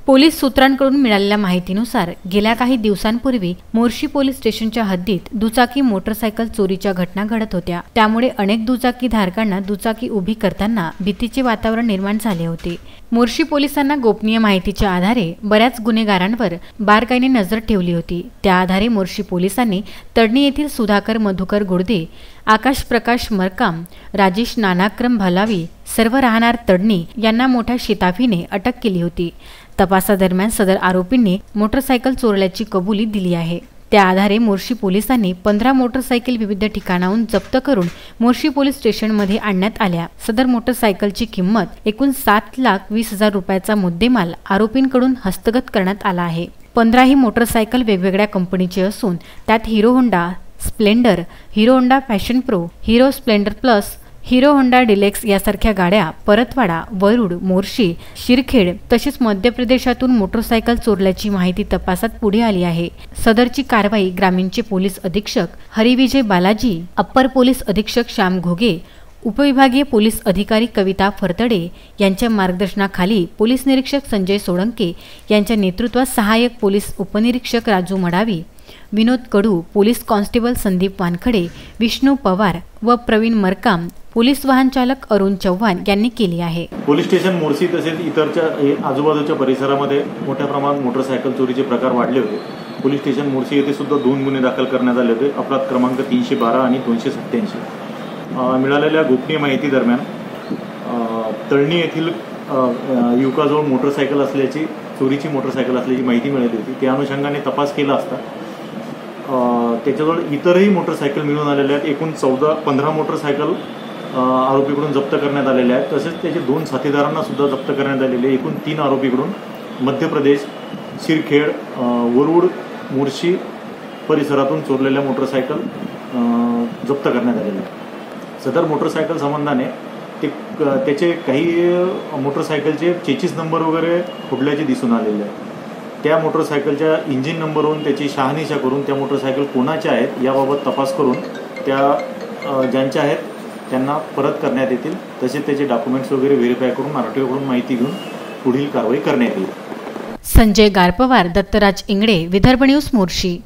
Police सूत्रांकडून मिळालेल्या माहितीनुसार गेल्या काही दिवसांपूर्वी मोर्शी पोलीस स्टेशनच्या हद्दीत दुचाकी मोटरसायकल चोरीच्या घटना घडत होत्या। त्यामुळे अनेक दुचाकी धारकांना दुचाकी उभी करताना भीतीचे वातावरण निर्माण झाले होते। मोर्शी पोलिसांना गोपनीय माहितीच्या आधारे बऱ्याच गुन्हेगारांवर बारकाईने नजर ठेवली होती। त्या आधारे मोर्शी पोलिसांनी तडणी येथील सुधाकर मधुकर गुडदे, आकाश प्रकाश मरकाम, राजेश नानाक्रम भलावी सर्व राहणार तडणी यांना मोठ्या शिताफीने अटक केली होती। तपासादरम्यान सदर आरोपींनी मोटरसायकल चोरल्याची कबुली दिली आहे। त्या आधारे मोर्शी पोलिसांनी 15 मोटरसायकल विविध ठिकाणाहून जप्त करून मोर्शी पोलीस स्टेशनमध्ये आणण्यात आल्या। सदर मोटरसायकलची किंमत एकूण 7,20,000 रुपयाचा मुद्देमाल आरोपींकडून हस्तगत करण्यात आला आहे। 15 ही मोटरसायकल वेगवेगळ्या कंपनीची असून त्यात hero Honda Splendor, hero Honda fashion pro, Hero Splendor plus, hero Honda deluxe यासारख्या गाड्या परतवाडा, वरुड, मोर्शी, शिरखेड तसेच मध्य प्रदेशातून मोटरसायकल चोरल्याची माहिती तपासात पुढे आली आहे। सदरची कारवाई ग्रामीणचे पोलीस अधीक्षक हरिविजय बालाजी, अप्पर पोलीस अधीक्षक श्याम घोगे, उपविभागीय पोलीस अधिकारी कविता फरतडे यांच्या मार्गदर्शनाखाली पोलीस निरीक्षक संजय सोळंके यांच्या नेतृत्वात सहाय्यक पोलीस उपनिरीक्षक राजू मडावी, विनोद कडू, पोलीस कॉन्स्टेबल संदीप वानखडे, विष्णू पवार व प्रवीण मरकाम, पोलीस वाहन चालक अरुण चव्हाण यांनी केली आहे। पोलीस स्टेशन मोर्शी तसेच इतरच्या आजूबाजूच्या परिसरामध्ये मोठ्या प्रमाणात मोटरसायकल चोरीचे प्रकार वाढले होते। पोलीस स्टेशन मोर्शी येथे सुद्धा 2 गुन्हे दाखल करण्यात आले होते, अपराध क्रमांक 312 आणि 287। मिळालेल्या गोपनीय माहिती दरम्यान तळणी येथील युवकाजवळ मोटरसायकल असल्याची चोरीची मोटरसायकल असल्याची माहिती मिळाली होती। त्या अनुषंगाने तपास केला असता त्याच्याजवळ इतरही मोटरसायकल मिळून आलेल्या आहेत। एकूण 15 मोटरसायकल आरोपीकडून जप्त करण्यात आलेले आहेत। तसेच त्याचे 2 साथीदारांना सुद्धा जप्त करण्यात आलेले। एकूण 3 आरोपीकडून मध्य प्रदेश, शिरखेड, वरुड, मोर्शी परिसरातून चोरलेल्या मोटरसायकल जप्त करण्यात आलेल्या आहेत। सदर मोटरसायकल संबंधाने त्याचे काही मोटरसायकलचे चेचिस नंबर वगैरे फुटल्याचे दिसून आलेले आहे। त्या मोटरसायकलच्या इंजिन नंबरवरून त्याची शहानिशा करून त्या मोटरसायकल कोणाच्या आहेत याबाबत तपास करून त्या ज्यांच्या आहेत त्यांना परत करण्यात येतील। तसेच त्याचे डॉक्युमेंट्स वगैरे व्हेरीफाय करून आरटीओकडून माहिती घेऊन पुढील कारवाई करण्यात येईल। संजय गारपवार, दत्तराज इंगडे, विदर्भ न्यूज, मोर्शी।